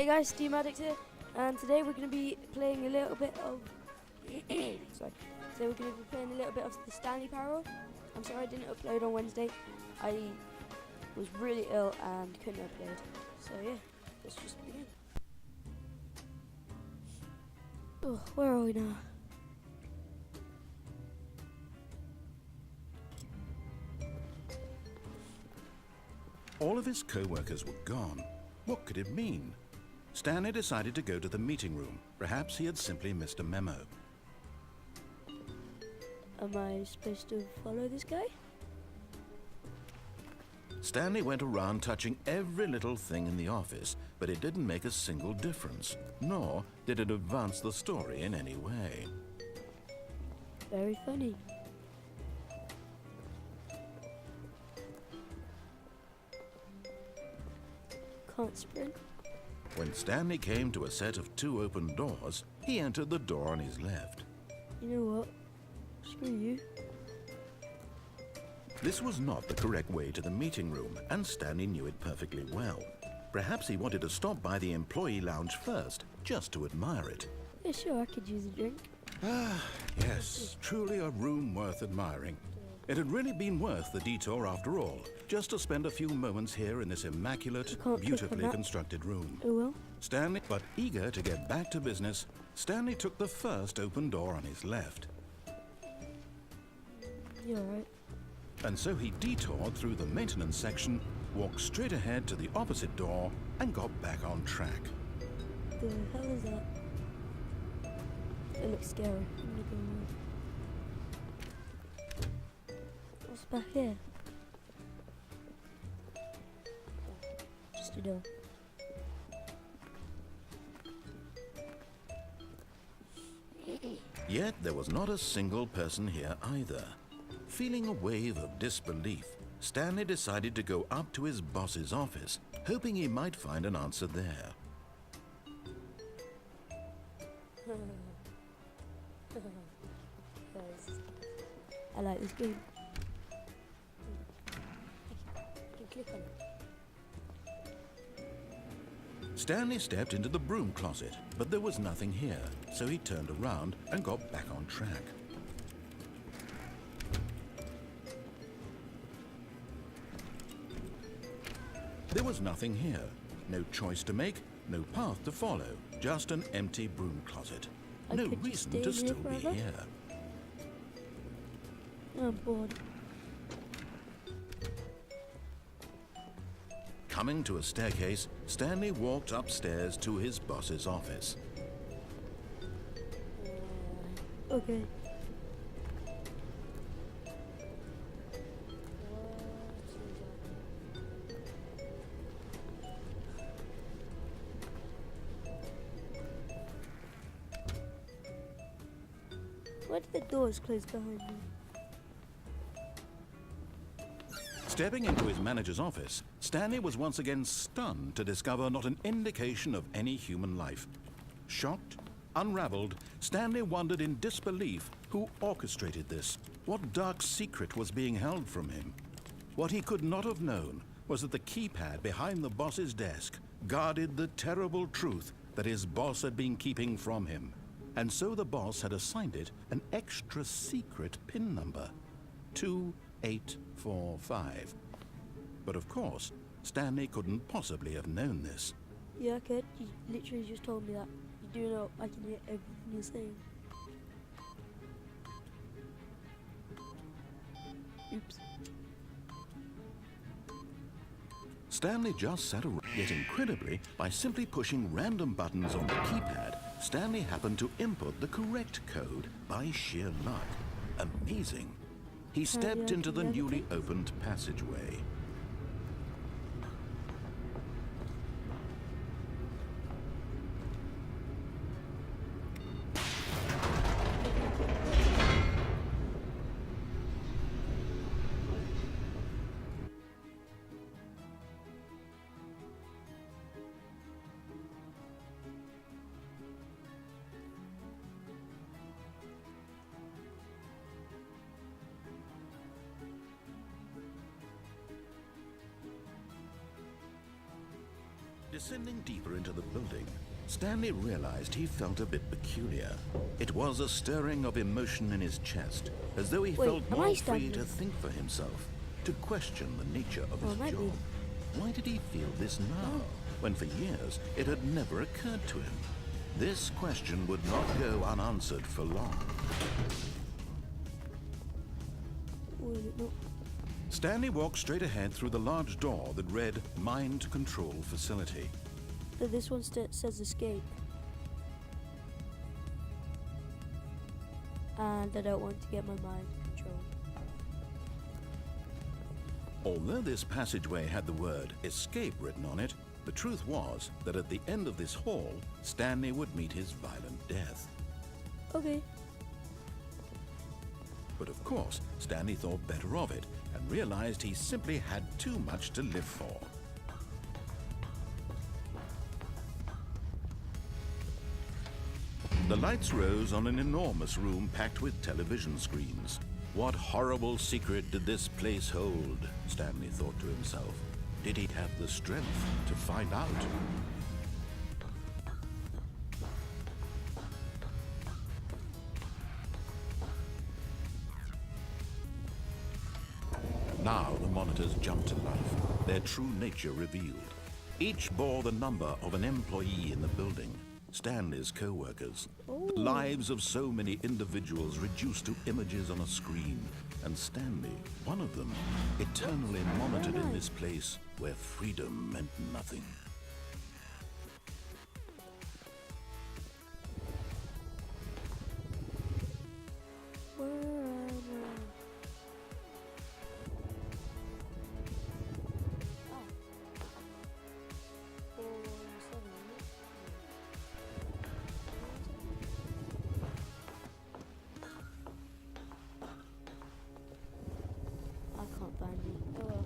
Hey guys, Steam Addict here, and today we're going to be playing a little bit of sorry. Today we're going to be playing a little bit of the Stanley Parable. I'm sorry I didn't upload on Wednesday. I was really ill and couldn't upload. So yeah, let's just begin. Oh, where are we now? All of his co-workers were gone. What could it mean? Stanley decided to go to the meeting room. Perhaps he had simply missed a memo. Am I supposed to follow this guy? Stanley went around touching every little thing in the office, but it didn't make a single difference, nor did it advance the story in any way. Very funny. Can't sprint. When Stanley came to a set of 2 open doors, he entered the door on his left. You know what? Screw you. This was not the correct way to the meeting room, and Stanley knew it perfectly well. Perhaps he wanted to stop by the employee lounge first, just to admire it. Yeah, sure, I could use a drink. Ah, yes, truly a room worth admiring. It had really been worth the detour after all, just to spend a few moments here in this immaculate, beautifully constructed room. Oh well. Stanley, but eager to get back to business, Stanley took the first open door on his left. You're alright. And so he detoured through the maintenance section, walked straight ahead to the opposite door, and got back on track. The hell is that? It looks scary. I'm gonna go. What's back here? Just a door. Yet there was not a single person here either. Feeling a wave of disbelief, Stanley decided to go up to his boss's office, hoping he might find an answer there. I like this game. You can click on it. Stanley stepped into the broom closet, but there was nothing here, so he turned around and got back on track. There was nothing here. No choice to make, no path to follow, just an empty broom closet. No reason to still be here. I'm bored. Coming to a staircase, Stanley walked upstairs to his boss's office. Okay. Why did the doors close behind me? Stepping into his manager's office, Stanley was once again stunned to discover not an indication of any human life. Shocked, unraveled, Stanley wondered in disbelief who orchestrated this. What dark secret was being held from him? What he could not have known was that the keypad behind the boss's desk guarded the terrible truth that his boss had been keeping from him. And so the boss had assigned it an extra secret PIN number, 2845. But of course, Stanley couldn't possibly have known this. Yeah, I could. You literally just told me that. You do know I can hear everything you're saying. Oops. Stanley just sat around, yet incredibly, by simply pushing random buttons on the keypad, Stanley happened to input the correct code by sheer luck. Amazing. He stepped into the newly opened passageway. Descending deeper into the building, Stanley realized he felt a bit peculiar. It was a stirring of emotion in his chest, as though he felt am more I free Stanley? to think for himself, to question the nature of his maybe. job. Why did he feel this now, when for years it had never occurred to him? This question would not go unanswered for long. Or is it not? Stanley walked straight ahead through the large door that read Mind Control Facility. So this one says escape. And I don't want to get my mind controlled. Although this passageway had the word escape written on it, the truth was that at the end of this hall, Stanley would meet his violent death. Okay. But of course, Stanley thought better of it and realized he simply had too much to live for. The lights rose on an enormous room packed with television screens. What horrible secret did this place hold? Stanley thought to himself. Did he have the strength to find out? Now the monitors jumped to life, their true nature revealed. Each bore the number of an employee in the building, Stanley's co-workers. The lives of so many individuals reduced to images on a screen, and Stanley, one of them, eternally monitored in this place where freedom meant nothing. Where am I? Oh. 417, isn't it? I can't find it. Oh well.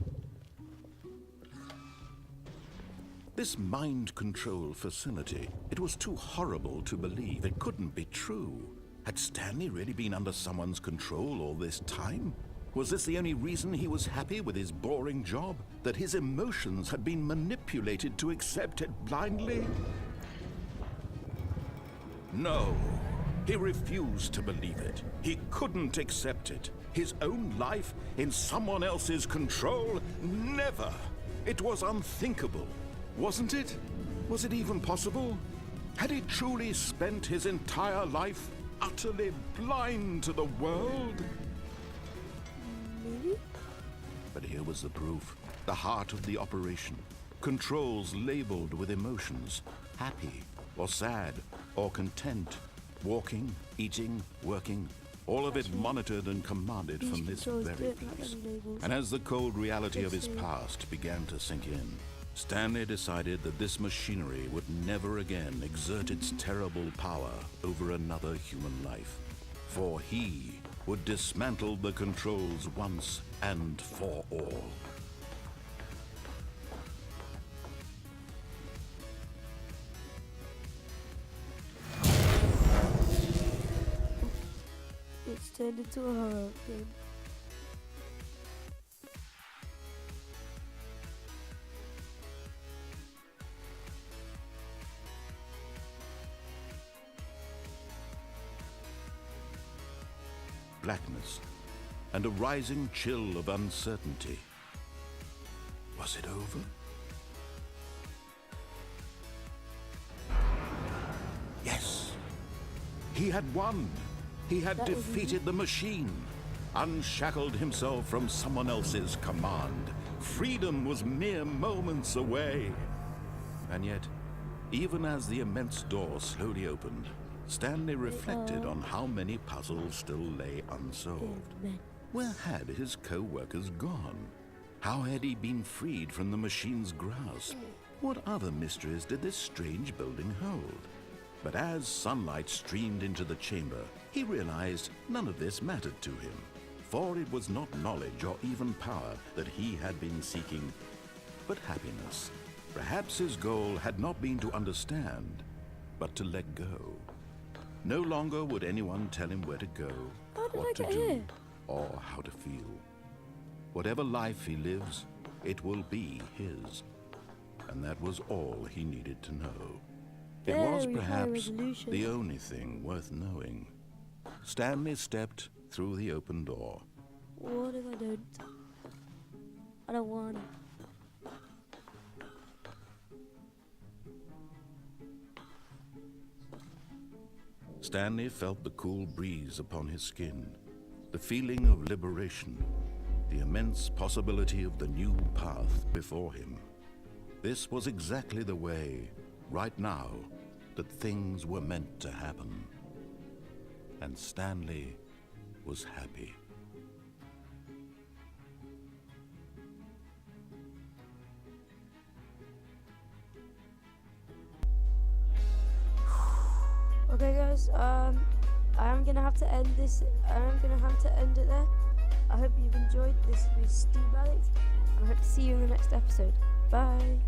This mind control facility, it was too horrible to believe. It couldn't be true. Had Stanley really been under someone's control all this time? Was this the only reason he was happy with his boring job? That his emotions had been manipulated to accept it blindly? No. He refused to believe it. He couldn't accept it. His own life in someone else's control? Never. It was unthinkable. Wasn't it? Was it even possible? Had he truly spent his entire life utterly blind to the world? Maybe? But here was the proof. The heart of the operation. Controls labeled with emotions. Happy, or sad, or content. Walking, eating, working. All of it monitored and commanded These from this controls very don't have place. any labels. And as the cold reality of his Let's see. past began to sink in, Stanley decided that this machinery would never again exert its terrible power over another human life. For he would dismantle the controls once and for all. It's turned into a horror game. Blackness and a rising chill of uncertainty. Was it over? Yes. He had won. He had That was defeated the machine, unshackled himself from someone else's command. Freedom was mere moments away. And yet, even as the immense door slowly opened, Stanley reflected on how many puzzles still lay unsolved. Man. Where had his co-workers gone? How had he been freed from the machine's grasp? What other mysteries did this strange building hold? But as sunlight streamed into the chamber, he realized none of this mattered to him. For it was not knowledge or even power that he had been seeking, but happiness. Perhaps his goal had not been to understand, but to let go. No longer would anyone tell him where to go, How did I what to get do, here? or how to feel. Whatever life he lives, it will be his. and that was all he needed to know. It was Very high perhaps resolution. the only thing worth knowing. Stanley stepped through the open door. What if I don't? I don't want to. Stanley felt the cool breeze upon his skin, the feeling of liberation, the immense possibility of the new path before him. This was exactly the way, right now, that things were meant to happen. And Stanley was happy. Okay guys, I am gonna have to end this. I am gonna have to end it there. I hope you've enjoyed this with Steve Alex, and I hope to see you in the next episode. Bye.